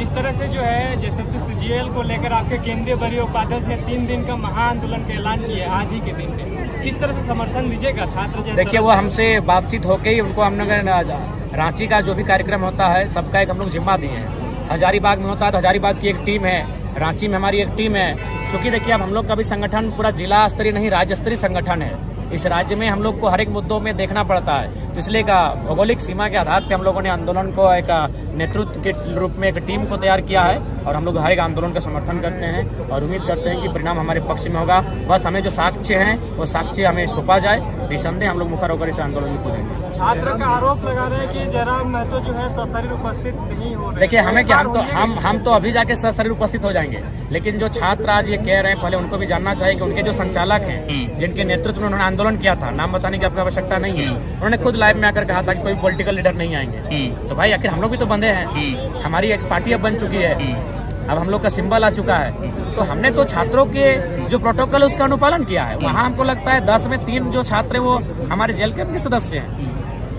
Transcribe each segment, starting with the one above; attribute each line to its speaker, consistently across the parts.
Speaker 1: इस तरह से जो है जेएसएससी सीजीएल को लेकर आपके केंद्रीय वरीय उपाध्यक्ष ने 3 दिन का महाआंदोलन का ऐलान किया आज ही के दिन पे, किस तरह से समर्थन दीजिएगा छात्र?
Speaker 2: देखिए, वो हमसे बातचीत होके ही उनको हमने रांची का जो भी कार्यक्रम होता है सबका एक हम लोग जिम्मा दिए हैं। हजारीबाग में होता है तो हजारीबाग की एक टीम है, रांची में हमारी एक टीम है। क्योंकि देखिए, अब हम लोग का भी संगठन पूरा जिला स्तरीय नहीं राज्य स्तरीय संगठन है। इस राज्य में हम लोग को हर एक मुद्दों में देखना पड़ता है, तो इसलिए का भौगोलिक सीमा के आधार पे हम लोगों ने आंदोलन को एक नेतृत्व के रूप में एक टीम को तैयार किया है और हम लोग हर एक आंदोलन का समर्थन करते हैं और उम्मीद करते हैं कि परिणाम हमारे पक्ष में होगा। बस हमें जो साक्ष्य हैं वो साक्ष्य हमें सौंपा जाए, निसंदेह हम लोग मुखर होकर इस आंदोलन में कूदेंगे।
Speaker 1: छात्र का आरोप लगा रहे हैं कि जयराम महतो जो है सशरीर उपस्थित नहीं हो रहे।
Speaker 2: देखिए, हमें क्या, हम तो अभी जाके सशरीर उपस्थित हो जाएंगे, लेकिन जो छात्र आज ये कह रहे हैं पहले उनको भी जानना चाहिए कि उनके जो संचालक हैं जिनके नेतृत्व में उन्होंने आंदोलन किया था, नाम बताने की आपको आवश्यकता नहीं है, उन्होंने खुद लाइव में आकर कहा था कि कोई पॉलिटिकल लीडर नहीं आएंगे। तो भाई आखिर हम लोग भी तो बंधे हैं, हमारी एक पार्टी अब बन चुकी है, अब हम लोग का सिंबल आ चुका है, तो हमने तो छात्रों के जो प्रोटोकॉल है उसका अनुपालन किया है। वहाँ हमको लगता है 10 में 3 जो छात्र वो हमारे जेल कैंप के सदस्य हैं,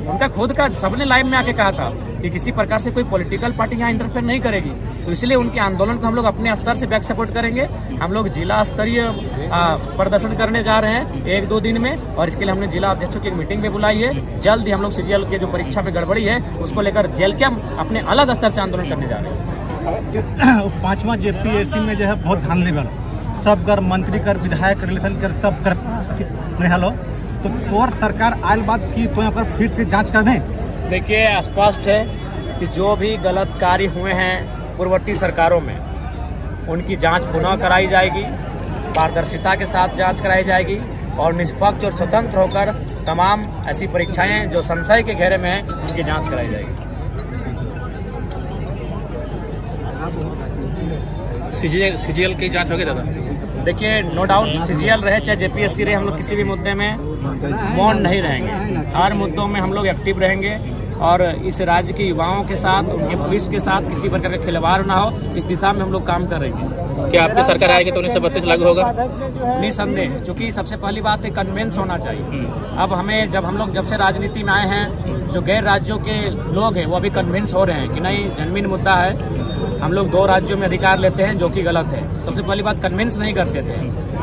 Speaker 2: उनका खुद का सबने लाइव में आके कहा था कि किसी प्रकार से कोई पॉलिटिकल पार्टी यहाँ इंटरफेयर नहीं करेगी। तो इसलिए उनके आंदोलन को हम लोग अपने स्तर से बैक सपोर्ट करेंगे। हम लोग जिला स्तरीय प्रदर्शन करने जा रहे हैं 1-2 दिन में, और इसके लिए हमने जिला अध्यक्षों की एक मीटिंग भी बुलाई है। जल्द ही हम लोग सीजीएल के जो परीक्षा में गड़बड़ी है उसको लेकर जेल कैंप अपने अलग स्तर से आंदोलन करने जा रहे हैं।
Speaker 3: 5वां जेपीएससी में जो है बहुत ध्यान लेवल सब कर मंत्री कर विधायक रिलेशन कर सब कर रहलो, तो तोर सरकार आयल बात की तो यहाँ पर फिर से जांच कर दें।
Speaker 2: देखिए, स्पष्ट है कि जो भी गलत कार्य हुए हैं पूर्ववर्ती सरकारों में उनकी जांच पुनः कराई जाएगी, पारदर्शिता के साथ जांच कराई जाएगी और निष्पक्ष और स्वतंत्र होकर तमाम ऐसी परीक्षाएं जो संशय के घेरे में हैं उनकी जांच कराई जाएगी।
Speaker 4: सीजीएल की जांच होगी दादा?
Speaker 2: देखिए, नो डाउट सीजीएल रहे चाहे जेपीएससी रहे, हम लोग किसी भी मुद्दे में मौन नहीं रहेंगे। हर मुद्दों में हम लोग एक्टिव रहेंगे और इस राज्य के युवाओं के साथ, उनके भविष्य के साथ किसी प्रकार का खिलवाड़ ना हो, इस दिशा में हम लोग काम कर रहे हैं।
Speaker 4: क्या आपकी सरकार आएगी तो 1932 लागू होगा?
Speaker 2: निसंदेह, क्योंकि सबसे पहली बात है कन्वेंस होना चाहिए। अब हमें जब से राजनीति में आए हैं, जो गैर राज्यों के लोग हैं वो अभी कन्विंस हो रहे हैं कि नहीं, जेन्युइन मुद्दा है, हम लोग 2 राज्यों में अधिकार लेते हैं, जो कि गलत है। सबसे पहली बात, कन्विंस नहीं करते थे।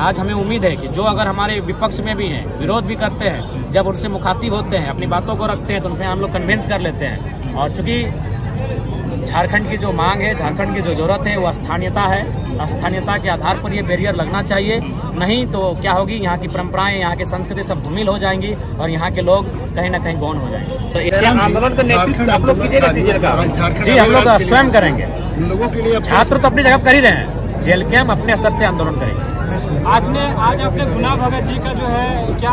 Speaker 2: आज हमें उम्मीद है कि जो अगर हमारे विपक्ष में भी हैं, विरोध भी करते हैं, जब उनसे मुखातिब होते हैं, अपनी बातों को रखते हैं, तो उनसे हम लोग कन्विंस कर लेते हैं। और चूंकि झारखंड की जो मांग है, झारखंड की जो जरूरत है वो स्थानीयता है। स्थानीयता के आधार पर ये बैरियर लगना चाहिए, नहीं तो क्या होगी, यहाँ की परंपराएं, यहाँ की संस्कृति सब धूमिल हो जाएंगी और यहाँ के लोग कहीं ना कहीं गौण हो जाएंगे।
Speaker 4: तो इस आंदोलन का नेतृत्व आप लोग कीजिएगा सीजीएल का?
Speaker 2: जी, हम लोग स्वयं करेंगे।
Speaker 3: लोगों के लिए
Speaker 2: छात्र तो अपनी जगह कर ही रहे हैं, जेल के हम अपने स्तर से आंदोलन करेंगे।
Speaker 1: आज आपने गुना भगत जी का जो है क्या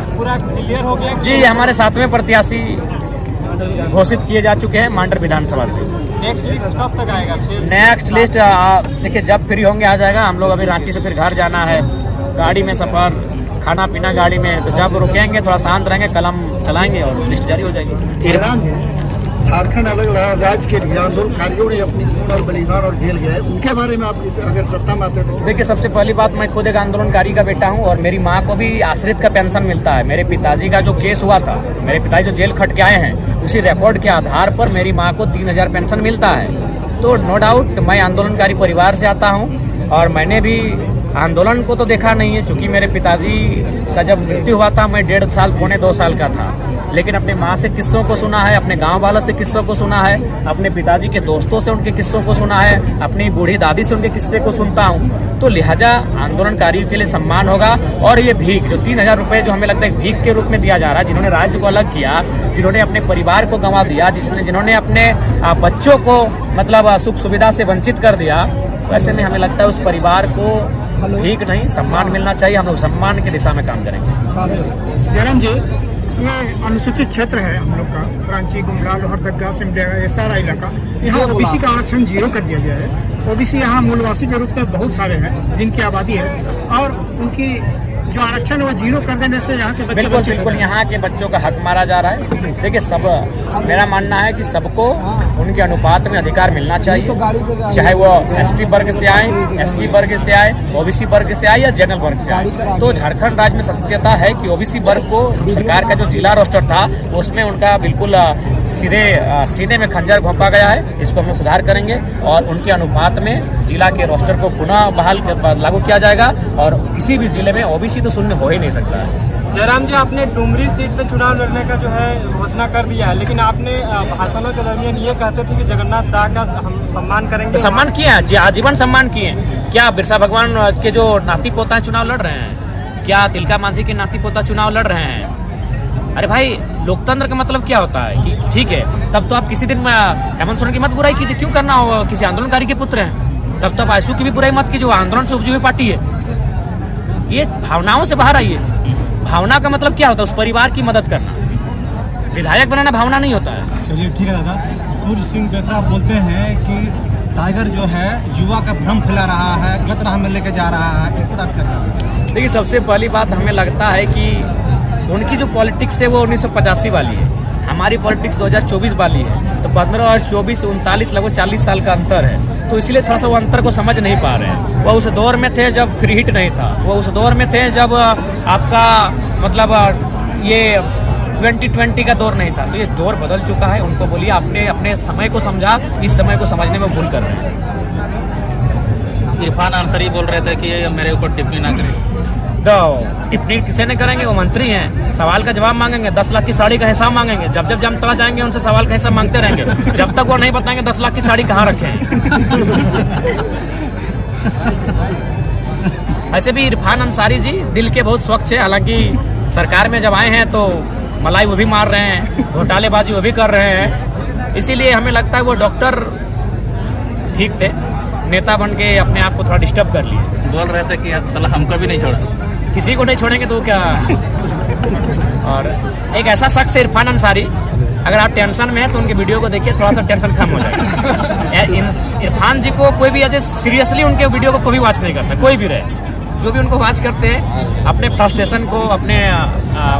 Speaker 1: पूरा क्लियर हो गया?
Speaker 2: जी, हमारे 7वें प्रत्याशी घोषित किए जा चुके हैं मांडर विधानसभा से।
Speaker 1: नेक्स्ट लिस्ट कब तक आएगा?
Speaker 2: नेक्स्ट लिस्ट देखिए जब फ्री होंगे आ जाएगा। हम लोग अभी रांची से फिर घर जाना है, गाड़ी में सफर, खाना पीना गाड़ी में, तो जब रुकेंगे थोड़ा शांत रहेंगे, कलम चलाएंगे और लिस्ट जारी हो जाएगी।
Speaker 3: झारखंड अलग राज्य के लिए आंदोलनकारियों ने अपनी खून और बलिदान और जेल गए, उनके बारे में आप अगर सत्ता में आते तो?
Speaker 2: देखिए, सबसे पहली बात, मैं खुद एक आंदोलनकारी का बेटा हूं और मेरी माँ को भी आश्रित का पेंशन मिलता है। मेरे पिताजी का जो केस हुआ था, मेरे पिताजी जो जेल खट के आए हैं, उसी रिकॉर्ड के आधार पर मेरी माँ को 3000 पेंशन मिलता है। तो नो डाउट मैं आंदोलनकारी परिवार से आता हूँ और मैंने भी आंदोलन को तो देखा नहीं है, क्योंकि मेरे पिताजी का जब मृत्यु हुआ था मैं 1.5 साल, 2.25 साल का था। लेकिन अपने माँ से किस्सों को सुना है, अपने गांव वालों से किस्सों को सुना है, अपने पिताजी के दोस्तों से उनके किस्सों को सुना है, अपनी बूढ़ी दादी से उनके किस्से को सुनता हूँ। तो लिहाजा आंदोलनकारियों के लिए सम्मान होगा। और ये भीख जो 3000 रुपये जो हमें लगता है भीख के रूप में दिया जा रहा है, जिन्होंने राज्य को अलग किया, जिन्होंने अपने परिवार को गंवा दिया, जिन्होंने अपने बच्चों को मतलब सुख सुविधा से वंचित कर दिया, वैसे में हमें लगता है उस परिवार को भीख नहीं, सम्मान मिलना चाहिए। हम लोग सम्मान की दिशा में काम करेंगे।
Speaker 3: जयराम जी, ये अनुसूचित क्षेत्र है हम लोग का, रांची, गुमला, लोहरदगा, सिमडेगा, ये सारा इलाका, यहाँ ओबीसी का आरक्षण 0 कर दिया गया है। ओबीसी यहाँ मूलवासी के रूप में बहुत सारे हैं जिनकी आबादी है और उनकी
Speaker 5: जो आरक्षण है वो 0 कर देने से यहाँ के बच्चे
Speaker 2: बिल्कुल
Speaker 5: वंचित हो
Speaker 2: बिल्कुल,
Speaker 5: गए।
Speaker 2: यहाँ के बच्चों का हक मारा जा रहा है। देखिए सब, मेरा मानना है कि सबको उनके अनुपात में अधिकार मिलना चाहिए, चाहे वो ST वर्ग से आए, SC वर्ग से आए, OBC वर्ग से आए या जनरल वर्ग से आए। तो झारखंड राज्य में सत्यता है कि OBC वर्ग को सरकार का जो जिला रोस्टर था उसमें उनका बिल्कुल सीधे सीने में खंजर घोंपा गया है। इसको हम लोग सुधार करेंगे और उनके अनुपात में जिला के रोस्टर को पुनः बहाल लागू किया जाएगा और किसी भी जिले में OBC तो शून्य हो ही नहीं सकता है।
Speaker 1: जयराम जी, आपने डुमरी सीट पे चुनाव लड़ने का जो है घोषणा कर दिया है, लेकिन आपने भाषणों के दरमियान ये कहते थे कि जगन्नाथ दा का हम सम्मान करेंगे।
Speaker 2: तो सम्मान किए हैं जी, आजीवन सम्मान किए हैं। क्या बिरसा भगवान के जो नाती पोता चुनाव लड़ रहे हैं? क्या तिलका मांझी के नाती पोता चुनाव लड़ रहे हैं? अरे भाई, लोकतंत्र का मतलब क्या होता है कि ठीक है, तब तो आप किसी दिन हेमंत सोरेन की मत बुराई कीजिए, क्यों करना हो? किसी आंदोलनकारी के पुत्र हैं, तब तो आप आयसू की भी बुराई मत कीजिए, वो आंदोलन से उपजी हुई पार्टी है। ये भावनाओं से बाहर आइए। भावना का मतलब क्या होता है? उस परिवार की मदद करना। विधायक बनाना भावना नहीं होता है।
Speaker 3: चलिए ठीक है दादा। सूर्य सिंह बेसरा बोलते हैं कि टाइगर जो है युवा का भ्रम फैला रहा है, गलत राह में लेके जा रहा है, इस पर आप क्या कहेंगे?
Speaker 2: देखिए, सबसे पहली बात हमें लगता है कि उनकी जो पॉलिटिक्स है वो 1985 वाली है, हमारी पॉलिटिक्स 2024 वाली है। तो 15 और 24, 39 लगभग 40 साल का अंतर है। तो इसलिए थोड़ा सा वो अंतर को समझ नहीं पा रहे हैं। वो उस दौर में थे जब फ्री हिट नहीं था, वो उस दौर में थे जब आपका मतलब ये 2020 का दौर नहीं था। तो ये दौर बदल चुका है। उनको बोलिए आपने अपने समय को समझा, इस समय को समझने में भूल कर रहे हैं।
Speaker 6: इरफान अंसारी बोल रहे थे कि मेरे ऊपर टिप्पणी ना करें।
Speaker 2: तो टिप्पणी किसे नहीं करेंगे? वो मंत्री हैं, सवाल का जवाब मांगेंगे, 10 लाख की साड़ी का हिसाब मांगेंगे। जब जब जनता जाएंगे उनसे सवाल का हिसाब मांगते रहेंगे, जब तक वो नहीं बताएंगे 10 लाख की साड़ी कहाँ रखे हैं। ऐसे भी इरफान अंसारी जी दिल के बहुत स्वच्छ है। हालांकि सरकार में जब आए हैं तो मलाई वो भी मार रहे हैं, घोटालेबाजी वो भी कर रहे हैं। इसीलिए हमें लगता है वो डॉक्टर ठीक थे, नेता बन के अपने आप को थोड़ा डिस्टर्ब कर लिए।
Speaker 6: बोल रहे थे कि साला हमको भी नहीं छोड़ा।
Speaker 2: किसी को नहीं छोड़ेंगे तो क्या। और एक ऐसा शख्स है इरफान अंसारी, अगर आप टेंशन में हैं तो उनके वीडियो को देखिए, थोड़ा सा टेंशन कम हो जाएगा। इरफान जी को कोई भी ऐसे सीरियसली उनके वीडियो को कोई भी वॉच नहीं करता, कोई भी रहे। जो भी उनको वॉच करते हैं अपने फ्रस्ट्रेशन को, अपने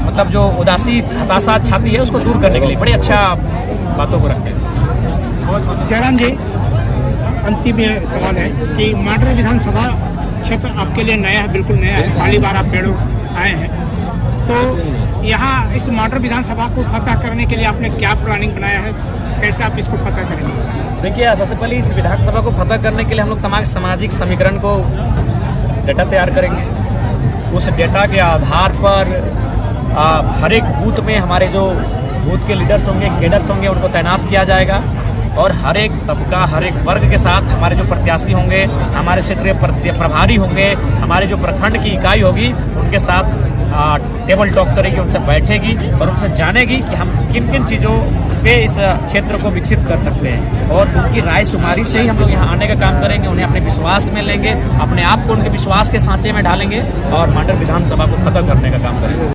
Speaker 2: मतलब जो उदासी हताशा छाती है उसको दूर करने के लिए बड़ी अच्छा बातों को रखते हैं।
Speaker 5: जयराम जी, अंतिम ये सवाल है कि मांडर विधानसभा क्षेत्र आपके लिए नया है, बिल्कुल नया है, पहली बार आप पेड़ों आए हैं। तो यहाँ इस मांडर विधानसभा को फतह करने के लिए आपने क्या प्लानिंग बनाया है, कैसे आप इसको फतह करेंगे?
Speaker 2: देखिए, सबसे पहले इस विधानसभा को फतह करने के लिए हम लोग तमाम सामाजिक समीकरण को डेटा तैयार करेंगे। उस डेटा के आधार पर हर एक बूथ में हमारे जो बूथ के लीडर्स होंगे, कैडर्स होंगे, उनको तैनात किया जाएगा और हर एक तबका, हर एक वर्ग के साथ हमारे जो प्रत्याशी होंगे, हमारे क्षेत्रीय प्रभारी होंगे, हमारे जो प्रखंड की इकाई होगी, उनके साथ टेबल टॉक करेगी, उनसे बैठेगी और उनसे जानेगी कि हम किन किन चीज़ों पे इस क्षेत्र को विकसित कर सकते हैं। और उनकी राय शुमारी से ही हम लोग यहाँ आने का काम करेंगे, उन्हें अपने विश्वास में लेंगे, अपने आप को उनके विश्वास के सांचे में ढालेंगे और मांडर विधानसभा को फतह करने का काम करेंगे।